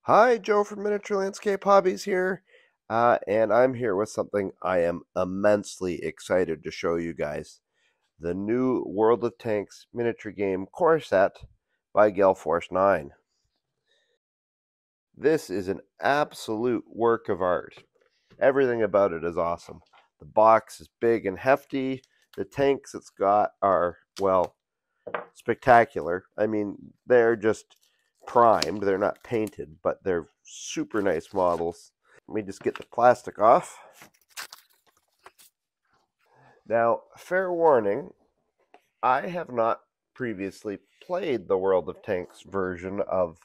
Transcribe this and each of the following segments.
Hi, Joe from Miniature Landscape Hobbies here, and I'm here with something I am immensely excited to show you guys. The new World of Tanks miniature game core set by GF9. This is an absolute work of art. Everything about it is awesome. The box is big and hefty. The tanks it's got are, well, spectacular. I mean, they're just primed. They're not painted, but they're super nice models. Let me just get the plastic off. Now, fair warning, I have not previously played the World of Tanks version of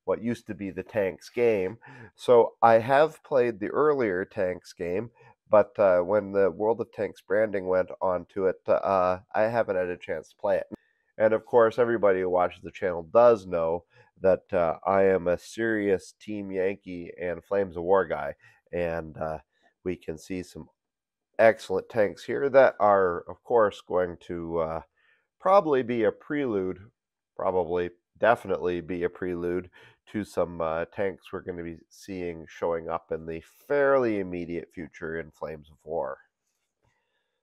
what used to be the Tanks game. So I have played the earlier Tanks game, but when the World of Tanks branding went onto it, I haven't had a chance to play it. And of course, everybody who watches the channel does know that I am a serious Team Yankee and Flames of War guy. And we can see some excellent tanks here that are, of course, going to probably be a prelude, definitely be a prelude to some tanks we're going to be seeing showing up in the fairly immediate future in Flames of War.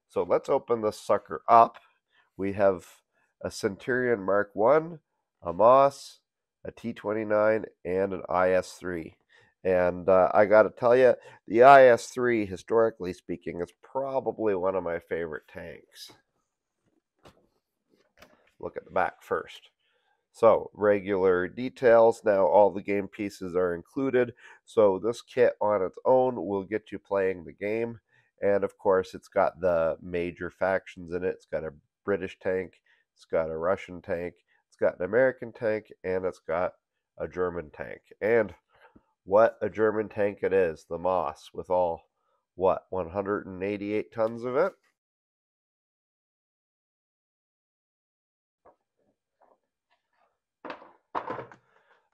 So let's open this sucker up. We have a Centurion Mark I, a Moss, a T-29, and an IS-3. And I got to tell you, the IS-3, historically speaking, is probably one of my favorite tanks. Look at the back first. So, regular details. Now all the game pieces are included. So this kit on its own will get you playing the game. And of course, it's got the major factions in it. It's got a British tank, it's got a Russian tank, it's got an American tank, and it's got a German tank. And what a German tank it is, the Moss, with all, 188 tons of it?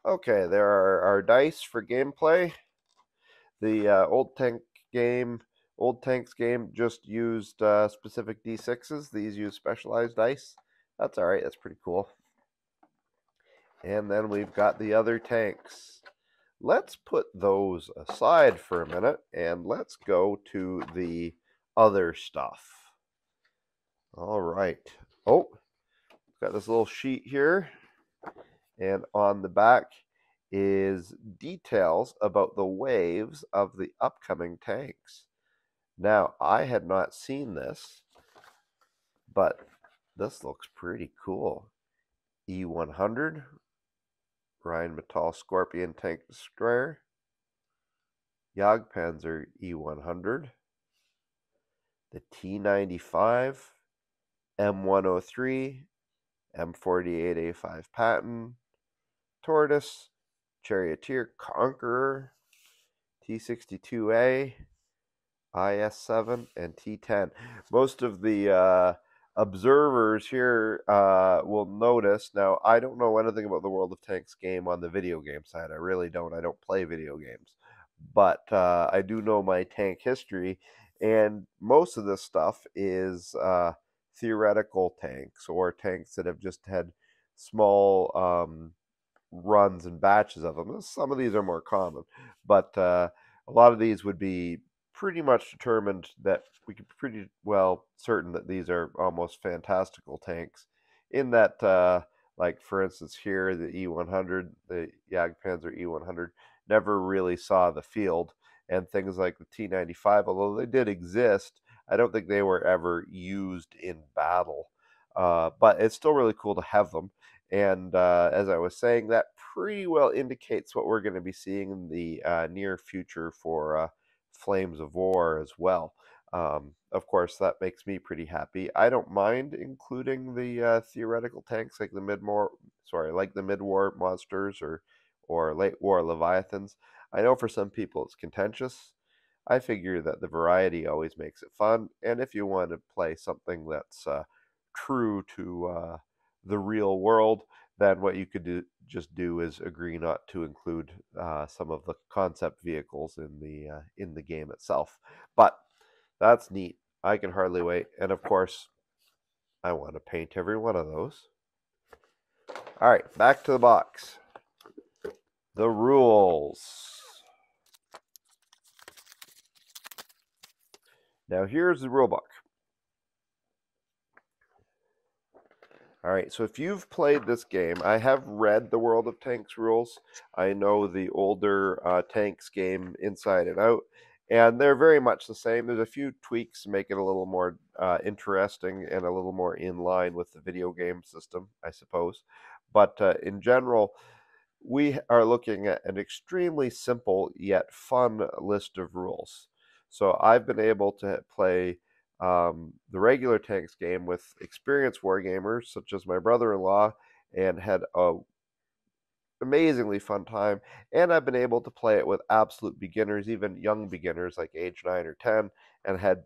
Okay, there are our dice for gameplay. The old tanks game just used specific D6s. These use specialized dice. That's all right. That's pretty cool. And then we've got the other tanks. Let's put those aside for a minute and let's go to the other stuff. All right. Oh, got this little sheet here. And on the back is details about the waves of the upcoming tanks. Now, I had not seen this, but this looks pretty cool. E100, Rheinmetall Scorpion Tank Destroyer, Jagdpanzer E100, the T95, M103, M48A5 Patton, Tortoise, Charioteer Conqueror, T62A, IS-7, and T10. Most of the observers here will notice. Now, I don't know anything about the World of Tanks game on the video game side. I really don't. I don't play video games. But I do know my tank history, and most of this stuff is theoretical tanks or tanks that have just had small runs and batches of them. Some of these are more common, but a lot of these would be pretty much determined that we could pretty well certain that these are almost fantastical tanks in that like for instance here the E100, the Jagdpanzer E100 never really saw the field, and things like the T95, although they did exist, I don't think they were ever used in battle, but it's still really cool to have them. And as I was saying, that pretty well indicates what we're going to be seeing in the near future for Flames of War as well. Of course, that makes me pretty happy. I don't mind including the theoretical tanks like the mid-war monsters or late war leviathans. I know for some people it's contentious. I figure that the variety always makes it fun, and if you want to play something that's true to the real world, then what you could just do is agree not to include some of the concept vehicles in the game itself. But that's neat. I can hardly wait. And of course, I want to paint every one of those. All right, back to the box. The rules. Now here's the rule book. All right, so if you've played this game, I have read the World of Tanks rules. I know the older Tanks game inside and out, and they're very much the same. There's a few tweaks to make it a little more interesting and a little more in line with the video game system, I suppose. But in general, we are looking at an extremely simple yet fun list of rules. So I've been able to play the regular tanks game with experienced wargamers such as my brother-in-law and had a amazingly fun time. And I've been able to play it with absolute beginners, even young beginners like age 9 or 10, and had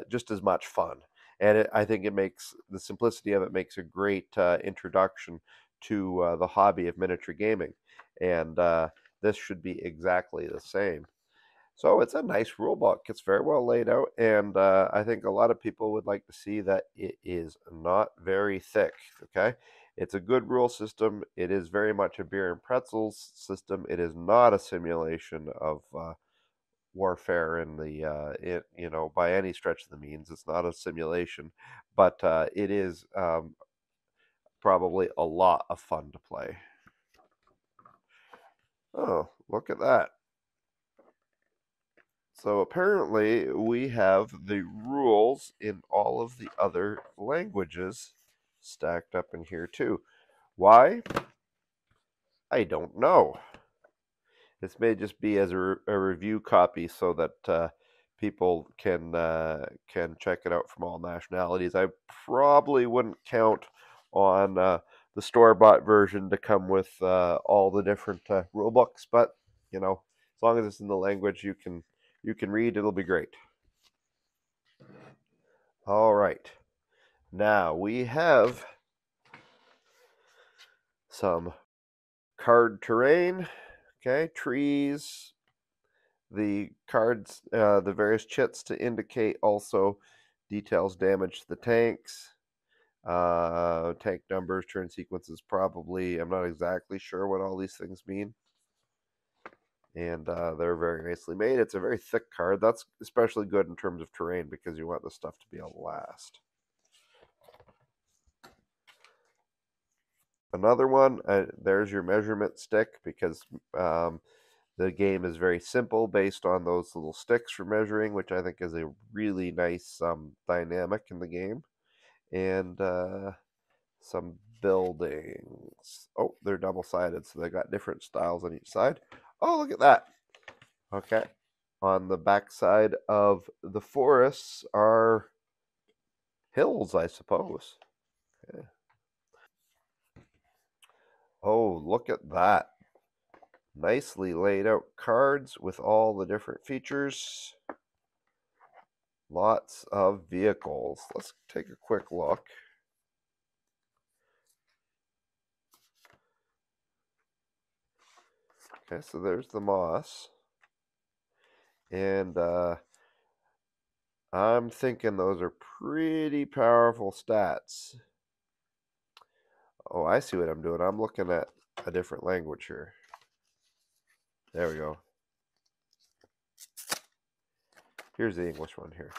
just as much fun. And I think it makes the simplicity of it makes a great introduction to the hobby of miniature gaming. And this should be exactly the same. So it's a nice rule book. It's very well laid out, and I think a lot of people would like to see that it is not very thick. Okay, it's a good rule system. It is very much a beer and pretzels system. It is not a simulation of warfare in the by any stretch of the means. It's not a simulation, but it is probably a lot of fun to play. Oh, look at that. So apparently we have the rules in all of the other languages stacked up in here too. Why? I don't know. This may just be as a review copy so that people can check it out from all nationalities. I probably wouldn't count on the store-bought version to come with all the different rule books, but you know, as long as it's in the language you can read, it'll be great. All right. Now we have some card terrain, okay, trees, the cards, the various chits to indicate also details damage to the tanks, tank numbers, turn sequences probably. I'm not exactly sure what all these things mean. And they're very nicely made. It's a very thick card. That's especially good in terms of terrain because you want the stuff to be able to last. Another one, there's your measurement stick because the game is very simple based on those little sticks for measuring, which I think is a really nice dynamic in the game. And some buildings. Oh, they're double-sided, so they got different styles on each side. Oh, look at that. Okay. On the back side of the forests are hills, I suppose. Okay. Oh, look at that. Nicely laid out cards with all the different features. Lots of vehicles. Let's take a quick look. Okay, so there's the moss. And I'm thinking those are pretty powerful stats. Oh, I see what I'm doing. I'm looking at a different language here. There we go. Here's the English one here.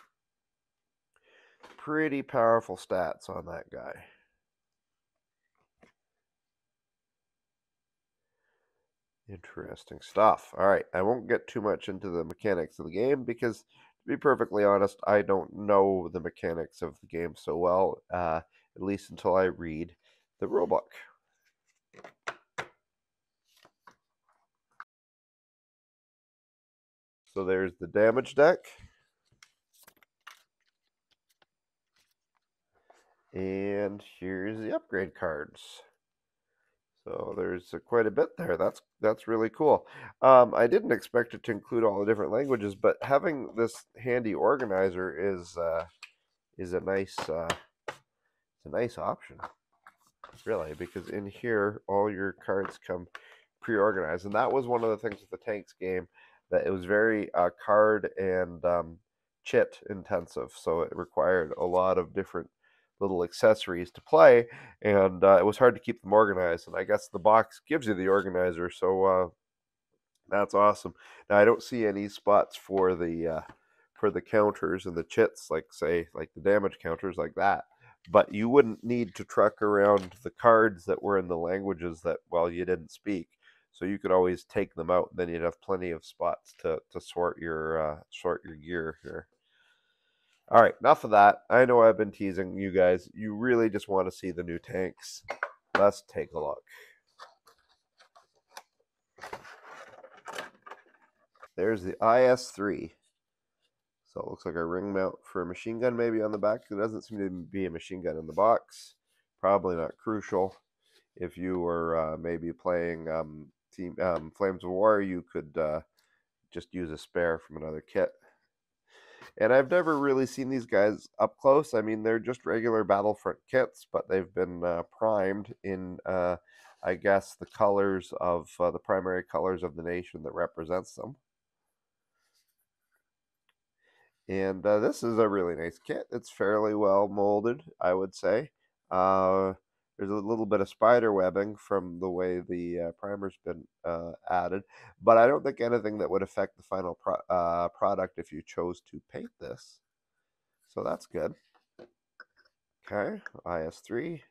Pretty powerful stats on that guy. Interesting stuff. All right, I won't get too much into the mechanics of the game because, to be perfectly honest, I don't know the mechanics of the game so well, at least until I read the rulebook. So there's the damage deck. And here's the upgrade cards. So there's quite a bit there. That's really cool. I didn't expect it to include all the different languages, but having this handy organizer is a nice option, really, because in here all your cards come pre-organized, and that was one of the things with the tanks game, that it was very card and chit intensive, so it required a lot of different little accessories to play, and it was hard to keep them organized. And I guess the box gives you the organizer, so That's awesome. Now I don't see any spots for the counters and the chits, like say like the damage counters like that. But you wouldn't need to truck around the cards that were in the languages that you didn't speak. So you could always take them out. Then you'd have plenty of spots to sort your gear here. All right, enough of that. I know I've been teasing you guys. You really just want to see the new tanks. Let's take a look. There's the IS-3. So it looks like a ring mount for a machine gun maybe on the back. There doesn't seem to be a machine gun in the box. Probably not crucial. If you were maybe playing Flames of War, you could just use a spare from another kit. And I've never really seen these guys up close. I mean, they're just regular Battlefront kits, but they've been primed in, I guess, the colors of the primary colors of the nation that represents them. And this is a really nice kit. It's fairly well molded, I would say. There's a little bit of spider webbing from the way the primer's been added, but I don't think anything that would affect the final product if you chose to paint this. So that's good. Okay, IS-3.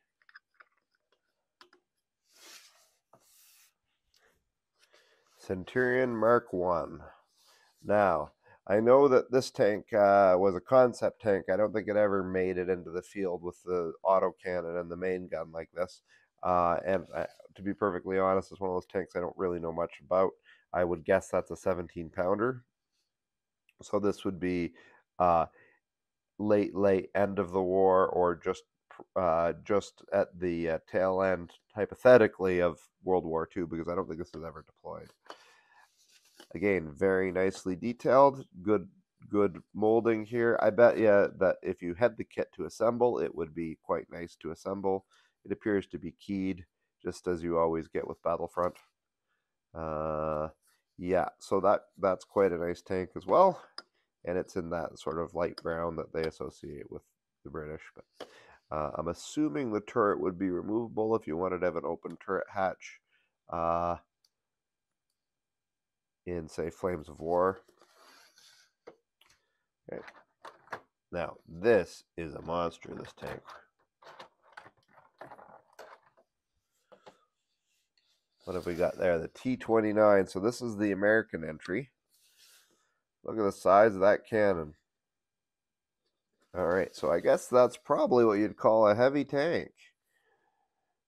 Centurion Mark 1. Now, I know that this tank was a concept tank. I don't think it ever made it into the field with the autocannon and the main gun like this. And to be perfectly honest, it's one of those tanks I don't really know much about. I would guess that's a 17-pounder. So this would be late end of the war, or just at the tail end, hypothetically, of World War II, because I don't think this was ever deployed. Again, very nicely detailed, good molding here. I bet you that if you had the kit to assemble, it would be quite nice to assemble. It appears to be keyed, just as you always get with Battlefront. Yeah, so that's quite a nice tank as well, and it's in that sort of light brown that they associate with the British. But I'm assuming the turret would be removable if you wanted to have an open turret hatch. In, say, Flames of War. Okay. Now, this is a monster, this tank. What have we got there? The T-29. So this is the American entry. Look at the size of that cannon. All right, so I guess that's probably what you'd call a heavy tank.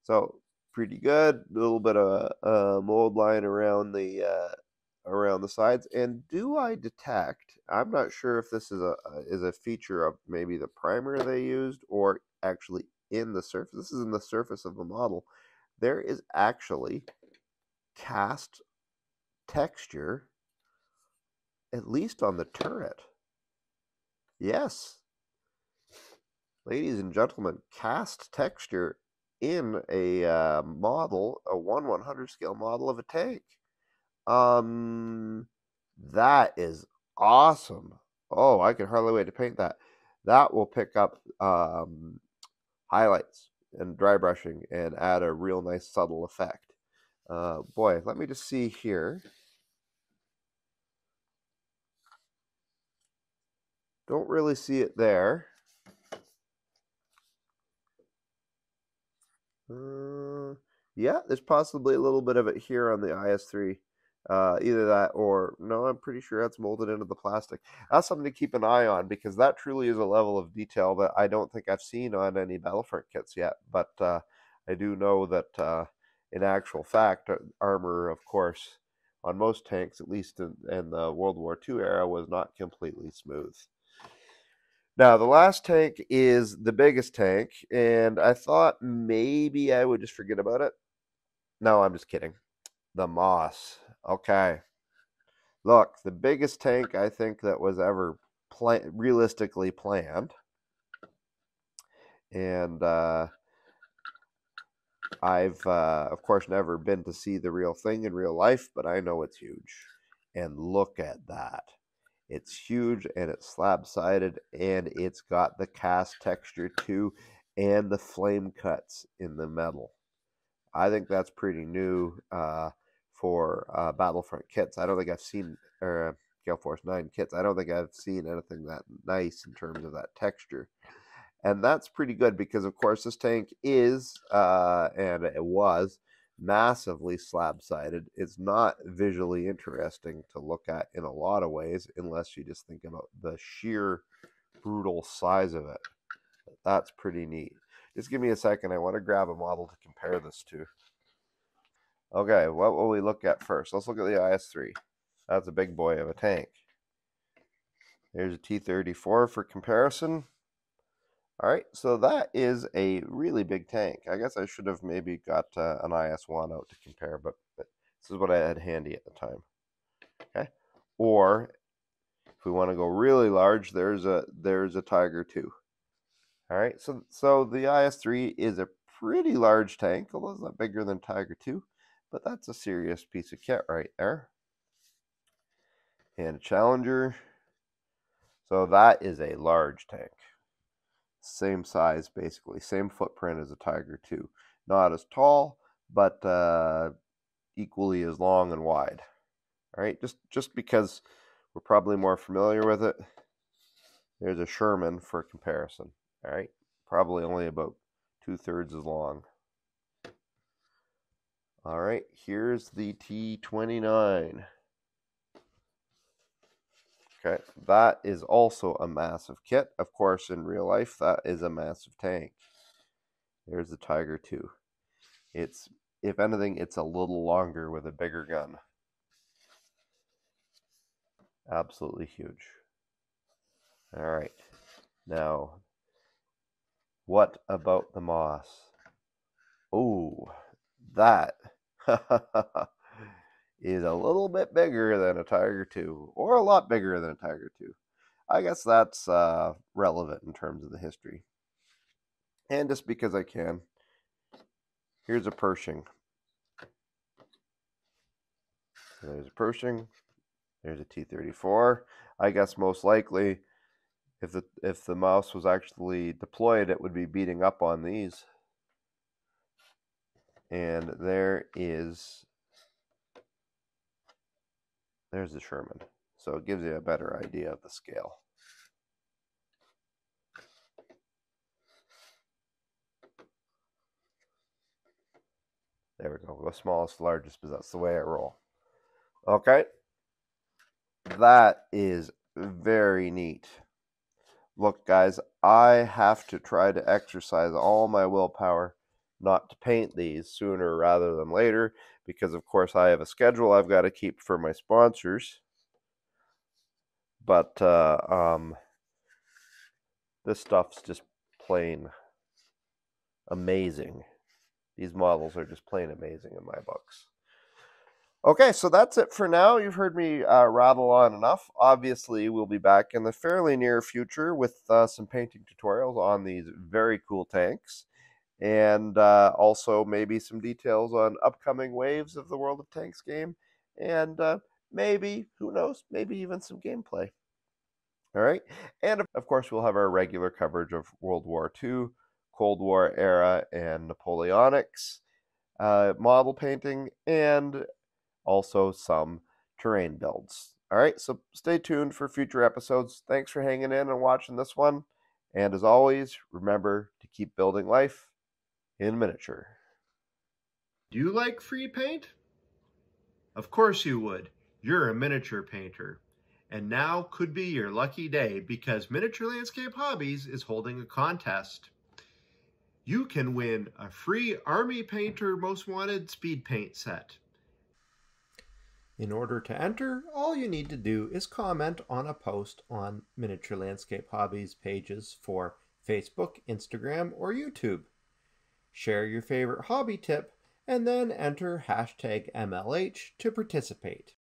So, pretty good. A little bit of mold line around the sides. And do I detect, I'm not sure if this is a feature of maybe the primer they used, or actually in the surface. This is in the surface of the model. There is actually cast texture, at least on the turret. Yes, ladies and gentlemen, cast texture in a model, a 1/100 scale model of a tank. That is awesome. Oh, I can hardly wait to paint that. That will pick up highlights and dry brushing and add a real nice subtle effect. Boy, let me just see here. Don't really see it there. Yeah, there's possibly a little bit of it here on the IS-3. Either that or, no, I'm pretty sure that's molded into the plastic. That's something to keep an eye on, because that truly is a level of detail that I don't think I've seen on any Battlefront kits yet. But I do know that in actual fact, armor, of course, on most tanks, at least in the World War II era, was not completely smooth. Now, the last tank is the biggest tank, and I thought maybe I would just forget about it. No, I'm just kidding. The Moss. Okay. Look, the biggest tank I think that was ever realistically planned. And I've, of course, never been to see the real thing in real life, but I know it's huge. And look at that. It's huge, and it's slab-sided, and it's got the cast texture too, and the flame cuts in the metal. I think that's pretty new for Battlefront kits. I don't think I've seen, or Gale Force 9 kits. I don't think I've seen anything that nice in terms of that texture. And that's pretty good because, of course, this tank is, and it was, massively slab-sided. It's not visually interesting to look at in a lot of ways unless you just think about the sheer brutal size of it. That's pretty neat. Just give me a second. I want to grab a model to compare this to. Okay, what will we look at first? Let's look at the IS-3. That's a big boy of a tank. There's a T-34 for comparison. All right, so that is a really big tank. I guess I should have maybe got an IS-1 out to compare, but this is what I had handy at the time. Okay, or if we want to go really large, there's a Tiger 2. All right, so the IS-3 is a pretty large tank, although it's not bigger than Tiger 2, but that's a serious piece of kit right there. And a Challenger. So that is a large tank. Same size, basically. Same footprint as a Tiger 2. Not as tall, but equally as long and wide. All right, just because we're probably more familiar with it, there's a Sherman for comparison. All right, probably only about 2/3 as long. All right, here's the T-29. Okay, that is also a massive kit. Of course, in real life, that is a massive tank. There's the Tiger 2. It's, if anything, it's a little longer with a bigger gun. Absolutely huge. All right. Now, what about the Moss? Oh, that is a little bit bigger than a Tiger 2, or a lot bigger than a Tiger 2. I guess that's relevant in terms of the history. And just because I can, here's a Pershing. So there's a Pershing. There's a T-34. I guess most likely, if the mouse was actually deployed, it would be beating up on these. And there's the Sherman. So it gives you a better idea of the scale. There we go. Go smallest, largest, because that's the way I roll. Okay. That is very neat. Look, guys, I have to try to exercise all my willpower not to paint these sooner rather than later, because of course I have a schedule I've got to keep for my sponsors. But this stuff's just plain amazing. These models are just plain amazing in my books. Okay, so that's it for now. You've heard me rattle on enough. Obviously, we'll be back in the fairly near future with some painting tutorials on these very cool tanks. And also maybe some details on upcoming waves of the World of Tanks game. And maybe, who knows, maybe even some gameplay. All right. And of course, we'll have our regular coverage of World War II, Cold War era, and napoleonics model painting, and also some terrain builds. All right, so stay tuned for future episodes. Thanks for hanging in and watching this one. And as always, remember to keep building life in miniature. Do you like free paint? Of course you would. You're a miniature painter. And now could be your lucky day because Miniature Landscape Hobbies is holding a contest. You can win a free Army Painter Most Wanted speed paint set. In order to enter, all you need to do is comment on a post on Miniature Landscape Hobbies pages for Facebook, Instagram, or YouTube. Share your favorite hobby tip and then enter #MLH to participate.